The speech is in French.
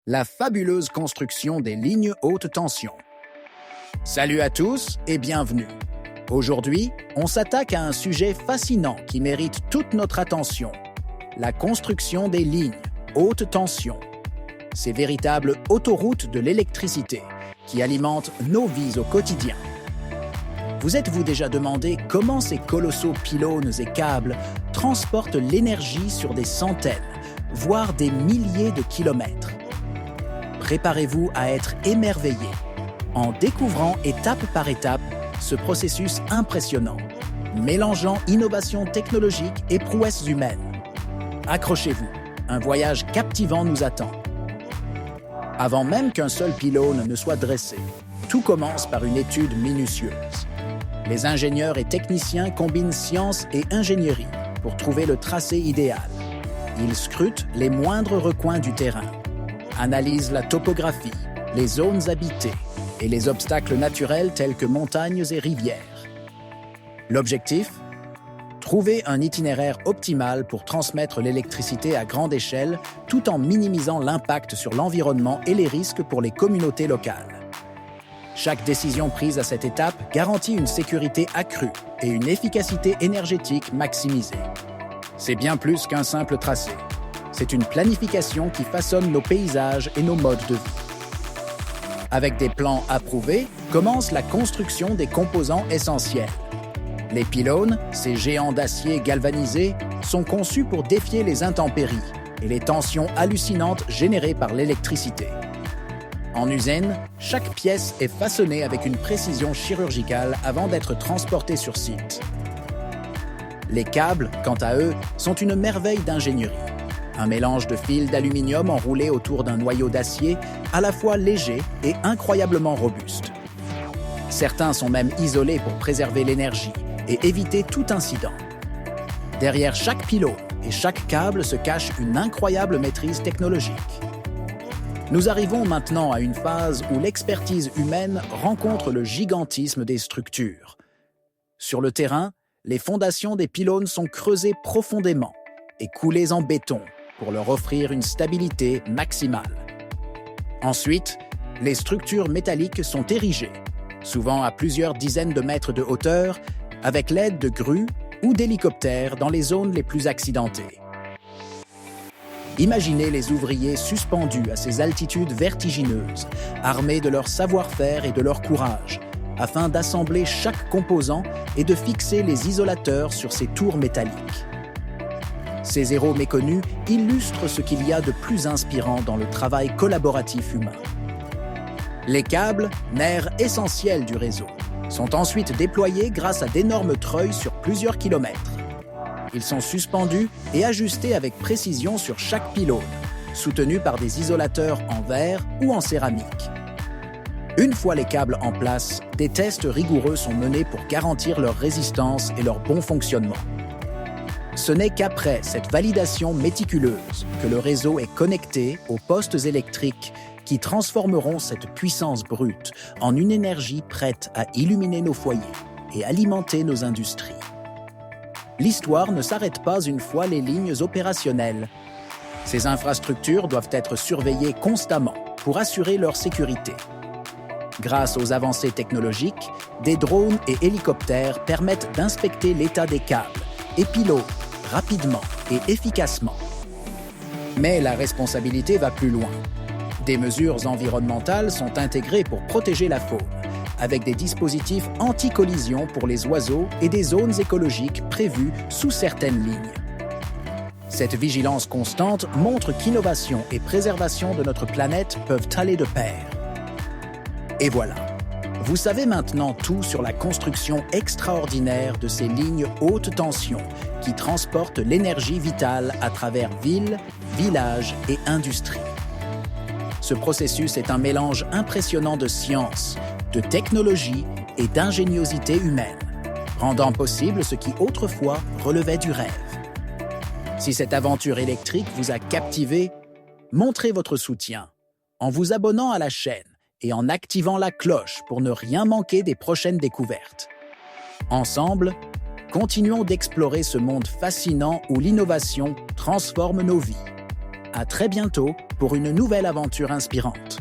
la fabuleuse construction des lignes haute tension. Salut à tous et bienvenue. Aujourd'hui, on s'attaque à un sujet fascinant qui mérite toute notre attention, la construction des lignes haute tension. Ces véritables autoroutes de l'électricité qui alimentent nos vies au quotidien. Vous êtes-vous déjà demandé comment ces colossaux pylônes et câbles transportent l'énergie sur des centaines, voire des milliers de kilomètres? Préparez-vous à être émerveillé en découvrant étape par étape ce processus impressionnant, mélangeant innovation technologique et prouesses humaines. Accrochez-vous, un voyage captivant nous attend. Avant même qu'un seul pylône ne soit dressé, tout commence par une étude minutieuse. Les ingénieurs et techniciens combinent science et ingénierie pour trouver le tracé idéal. Ils scrutent les moindres recoins du terrain, analysent la topographie, les zones habitées et les obstacles naturels tels que montagnes et rivières. L'objectif ? Trouver un itinéraire optimal pour transmettre l'électricité à grande échelle tout en minimisant l'impact sur l'environnement et les risques pour les communautés locales. Chaque décision prise à cette étape garantit une sécurité accrue et une efficacité énergétique maximisée. C'est bien plus qu'un simple tracé. C'est une planification qui façonne nos paysages et nos modes de vie. Avec des plans approuvés, commence la construction des composants essentiels. Les pylônes, ces géants d'acier galvanisés, sont conçus pour défier les intempéries et les tensions hallucinantes générées par l'électricité. En usine, chaque pièce est façonnée avec une précision chirurgicale avant d'être transportée sur site. Les câbles, quant à eux, sont une merveille d'ingénierie. Un mélange de fils d'aluminium enroulés autour d'un noyau d'acier à la fois léger et incroyablement robuste. Certains sont même isolés pour préserver l'énergie et éviter tout incident. Derrière chaque pylône et chaque câble se cache une incroyable maîtrise technologique. Nous arrivons maintenant à une phase où l'expertise humaine rencontre le gigantisme des structures. Sur le terrain, les fondations des pylônes sont creusées profondément et coulées en béton pour leur offrir une stabilité maximale. Ensuite, les structures métalliques sont érigées, souvent à plusieurs dizaines de mètres de hauteur, avec l'aide de grues ou d'hélicoptères dans les zones les plus accidentées. Imaginez les ouvriers suspendus à ces altitudes vertigineuses, armés de leur savoir-faire et de leur courage, afin d'assembler chaque composant et de fixer les isolateurs sur ces tours métalliques. Ces héros méconnus illustrent ce qu'il y a de plus inspirant dans le travail collaboratif humain. Les câbles, nerfs essentiels du réseau, sont ensuite déployés grâce à d'énormes treuils sur plusieurs kilomètres. Ils sont suspendus et ajustés avec précision sur chaque pylône, soutenus par des isolateurs en verre ou en céramique. Une fois les câbles en place, des tests rigoureux sont menés pour garantir leur résistance et leur bon fonctionnement. Ce n'est qu'après cette validation méticuleuse que le réseau est connecté aux postes électriques qui transformeront cette puissance brute en une énergie prête à illuminer nos foyers et alimenter nos industries. L'histoire ne s'arrête pas une fois les lignes opérationnelles. Ces infrastructures doivent être surveillées constamment pour assurer leur sécurité. Grâce aux avancées technologiques, des drones et hélicoptères permettent d'inspecter l'état des câbles et pylônes rapidement et efficacement. Mais la responsabilité va plus loin. Des mesures environnementales sont intégrées pour protéger la faune, avec des dispositifs anti-collision pour les oiseaux et des zones écologiques prévues sous certaines lignes. Cette vigilance constante montre qu'innovation et préservation de notre planète peuvent aller de pair. Et voilà, vous savez maintenant tout sur la construction extraordinaire de ces lignes haute tension qui transportent l'énergie vitale à travers villes, villages et industries. Ce processus est un mélange impressionnant de science, de technologie et d'ingéniosité humaine, rendant possible ce qui autrefois relevait du rêve. Si cette aventure électrique vous a captivé, montrez votre soutien en vous abonnant à la chaîne et en activant la cloche pour ne rien manquer des prochaines découvertes. Ensemble, continuons d'explorer ce monde fascinant où l'innovation transforme nos vies. À très bientôt pour une nouvelle aventure inspirante.